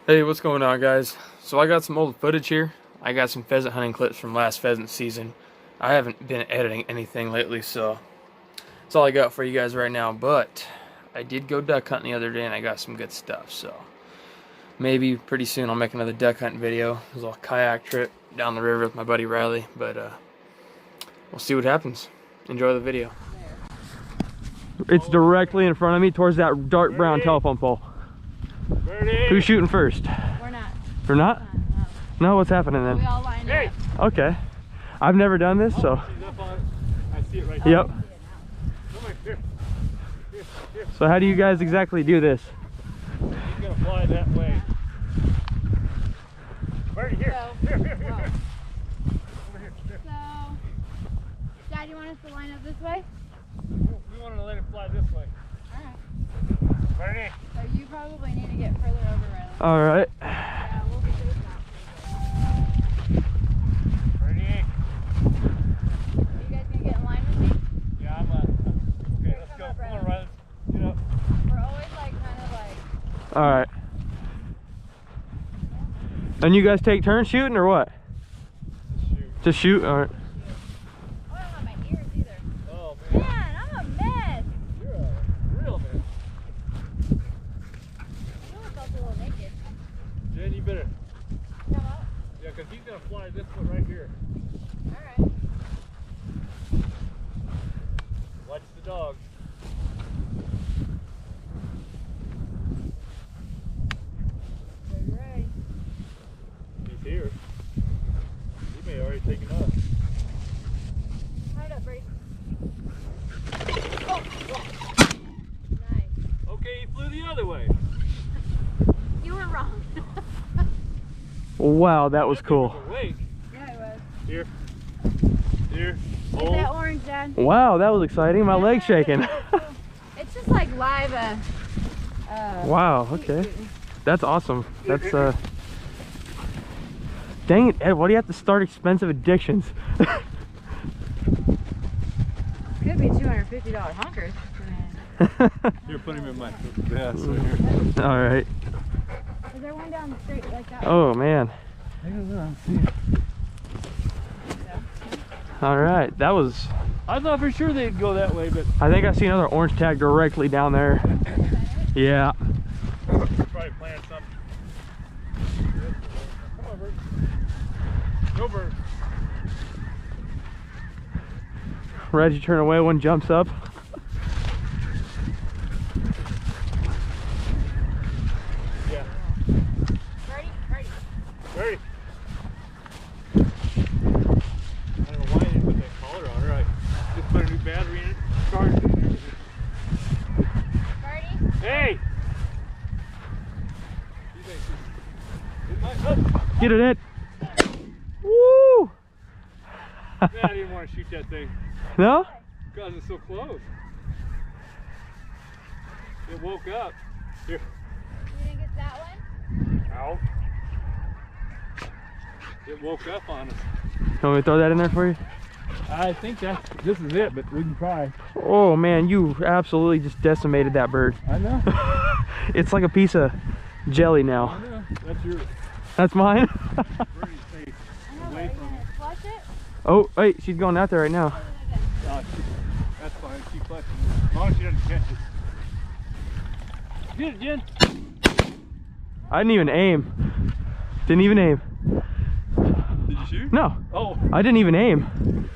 Hey, what's going on, guys? So I got some old footage here. I got some pheasant hunting clips from last pheasant season. I haven't been editing anything lately, so that's all I got for you guys right now. But I did go duck hunting the other day and I got some good stuff, so maybe pretty soon I'll make another duck hunting video. It was a kayak trip down the river with my buddy Riley, but we'll see what happens. Enjoy the video. It's directly in front of me towards that dark brown telephone pole. Who's shooting first? We're not. We're not? No, what's happening then? We all line up. Okay. I've never done this, so. I see it right Yep. here. So how do you guys exactly do this? He's gonna fly that way. Right here. Here. Over here. So, Dad, you want us to line up this way? We want to let it fly this way. Alright. Ready? So you probably need to get further over, Riley. Alright. Yeah, we'll be facing out. Ready? Are you guys gonna get in line with me? Yeah, I'm okay, let's go. Come on, Riley. Get up. We're always like kind of like. Alright. And you guys take turns shooting or what? Shoot. Just shoot? Alright. I don't have my ears either. Oh, man. Man, I'm a mess. You're a real man. I feel myself a little naked. Jen, you better. Come up. Yeah, because he's going to fly this foot right here. Alright. Watch the dog. So you're ready. He's here. He may already taken off. Tie it up, Brady. Oh. Nice. Okay, he flew the other way. You were wrong. Wow, that was cool. Wait. Yeah, it was. Here. Here. Is Hold. that orange, Dad? Wow, that was exciting. My leg's shaking. It's just like live. Wow, okay. That's awesome. That's dang it, Ed, why do you have to start expensive addictions? Could be $250 hunkers. Here, put him in my vest right here. Alright. Is there one down the street like that? Oh man. Alright, that was, I thought for sure they'd go that way, but I think I see another orange tag directly down there. Yeah. probably playing something. Come on, bird. Go, bird. Right as you turn away, one jumps up. Yeah. Ready? Ready. I don't know why I didn't put that collar on her. I just put a new battery in it, charged it and everything. Ready? Hey! You think it might, Get it, Ed. Woo! I didn't want to shoot that thing No? because it's so close. It woke up. Here. You didn't get that one? Ow. It woke up on us. You want me to throw that in there for you? I think this is it, but we can try. Oh man, you absolutely just decimated that bird. I know. It's like a piece of jelly I now. know. That's yours. That's mine. Birdie's face. I know, but are Away you from gonna flush it? Oh, wait, she's going out there right now. That's fine. Keep clutching. As long as she doesn't catch it. Get it, Jen. I didn't even aim. Didn't even aim. Did you shoot? No, Oh. I didn't even aim.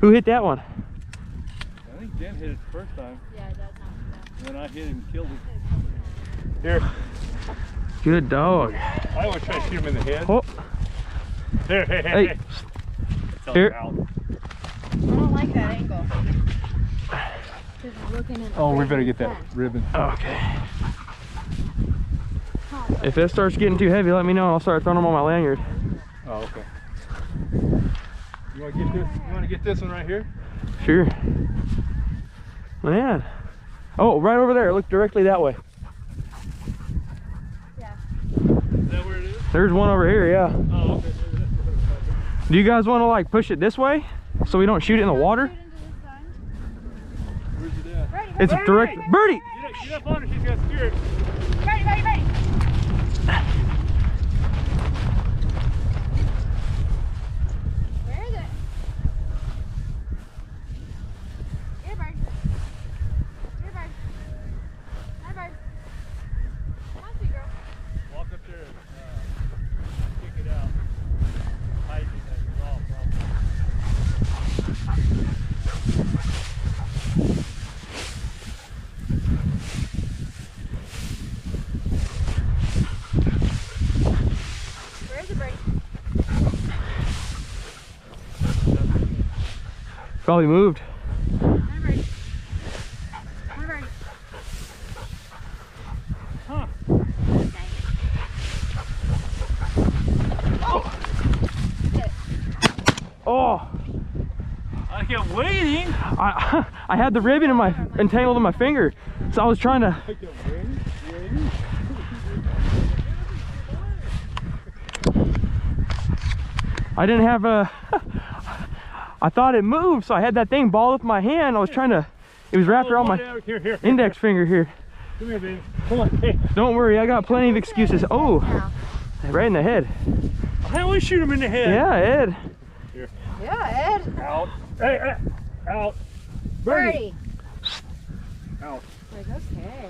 Who hit that one? I think Jen hit it the first time. Yeah, it does not. When I hit him, killed him. Here. Good dog. I always try to shoot him in the head. Oh, Here, hey, hey. Tell Here. him out. I don't like that angle. Just looking at Oh, we better get that ribbon. Okay. If it starts getting too heavy, let me know. I'll start throwing them on my lanyard. Oh, okay. You want to get this? You want to get this one right here? Sure. Man. Oh, right over there. Look directly that way. Yeah. Is that where it is? There's one over here, yeah. Oh, okay. Do you guys want to like push it this way so we don't shoot it in the water? Shoot into the sun. Where's it at? Ready, It's ready. direct. Birdie! Get up on her, she's got to steer it. Probably moved. Alright. Alright. Huh. Oh, I kept waiting. I had the ribbon in my entangled in my finger, so I was trying to. I kept waiting. I didn't have a. I thought it moved, so I had that thing balled up in my hand. I was trying to. It was wrapped around my Here. index finger here. Come here, baby. Come on. Hey. Don't worry, I got plenty of excuses. Oh, right in the head. I always shoot him in the head. Yeah, Ed. Here. Yeah, Ed. Out. Hey, out. Birdie. Out. Like, okay.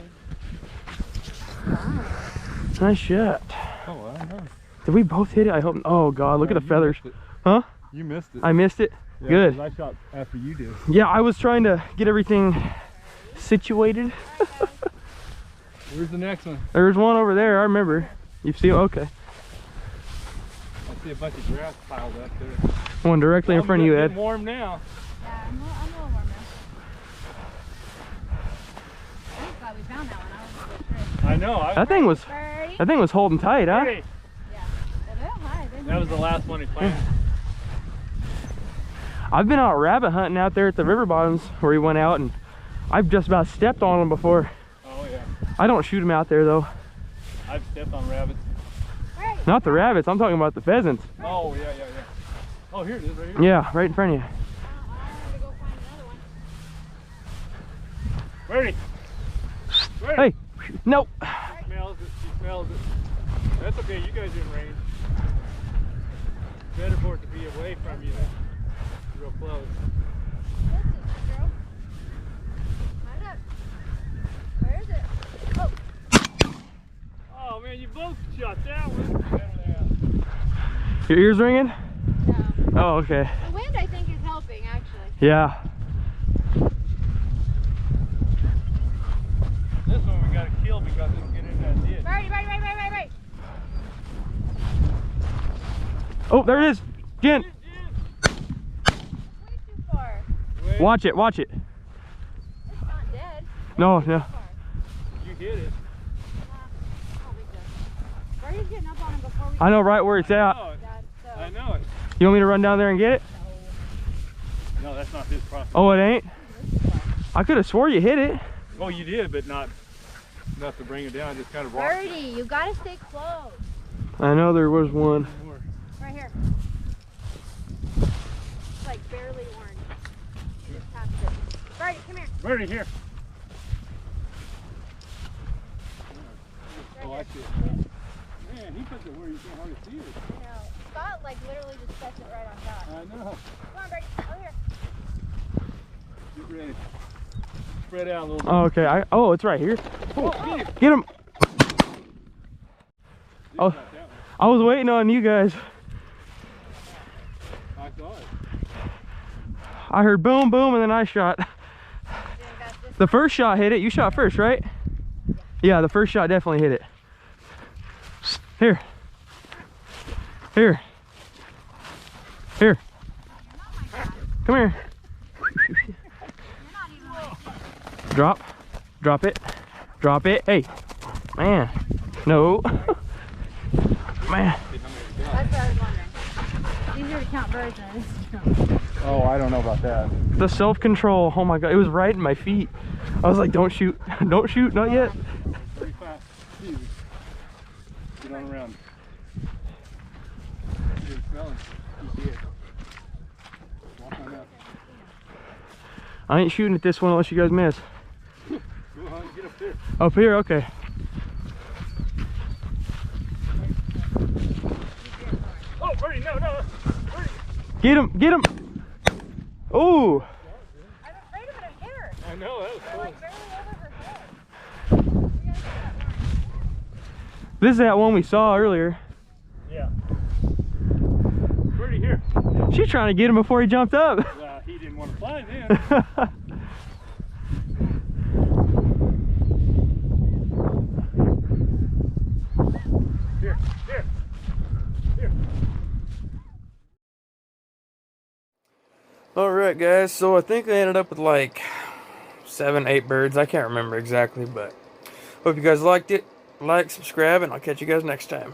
Wow. Nice shot. Oh, I know. Did we both hit it? I hope. Oh God, look at the feathers. Huh? You missed it. I missed it. Yeah, Good. I shot after you did. Yeah, I was trying to get everything situated. Where's the next one? There's one over there. I remember. You see? Okay. I see a bunch of grass piled up there. One directly in front of you, Ed. It's warm now. Yeah, I'm a little warm now. I'm glad we found that one. I wasn't so sure. I know. That thing was holding tight, huh? Hey, Yeah. Well, hi. that was the last one he planted. I've been out rabbit hunting out there at the river bottoms where he went out, and I've just about stepped on them before. Oh yeah. I don't shoot them out there though. I've stepped on rabbits. Right. Not the rabbits. I'm talking about the pheasants. Oh yeah. Oh, here it is, right here. Yeah, right in front of you. I had to go find another one. Ready. Hey, nope. She smells it. She smells it. That's okay. You guys in range. Better for it to be away from you than real close. Listen, girl. Line up. Where is it? Oh. Oh man, you both shot that one. Your ears ringing? No. Oh, okay. The wind, I think, is helping, actually. Yeah. This one we gotta kill because it'll get in that ditch. Right. Oh, there it is. Jen, Way too far. Wait, watch it. Watch it. It's not dead. No, Too no. far. you hit it. Oh, we done. Birdie's getting up on him before we I know right where it's I at. know it. Dad, so. I know it. You want me to run down there and get it? No, that's not his property. Oh, it ain't? I could have swore you hit it. Oh, you did, but not to bring it down. Just kind of walk. Birdie, you gotta stay close. I know there was one. Right here. It's like barely orange. Just past it. Birdie, come here. Birdie, here. Right Oh, I here. see it. Man, he puts it where you can't hardly see it. I know. Scott like literally just sets it right on top. I know. Come on, Birdie. Over here. Get ready. Spread out a little bit. Oh, okay. Oh, it's right here. Oh, get him. Get him. Oh, Got that one. I was waiting on you guys. I thought. I heard boom, boom, and then I shot. Then got this. The first shot hit it. You shot first, right? Yeah, the first shot definitely hit it. Here. Here. Here. Come here. Drop. Drop it. Drop it. Hey. Man. No. Man. That's what I was wondering. It's easier to count birds than it is to count. Oh, I don't know about that. The self-control. Oh my God. It was right in my feet. I was like, don't shoot. Don't shoot. Not yet. Pretty fast. Easy. Get on around. You're smelling. You see it. Walk on up. I ain't shooting at this one unless you guys miss. Go on, get up there. Up here? Okay. Oh, Birdie, no. Birdie. Get him. Get him. Oh. I'm afraid of it. I hit her. I know, that was We're cool. like barely over her head. We gotta get that one. This is that one we saw earlier. Yeah. Birdie, here. She's trying to get him before he jumped up. He didn't want to fly then. Here. All right. Alright guys, so I think I ended up with like 7, 8 birds. I can't remember exactly, but hope you guys liked it. Like, subscribe, and I'll catch you guys next time.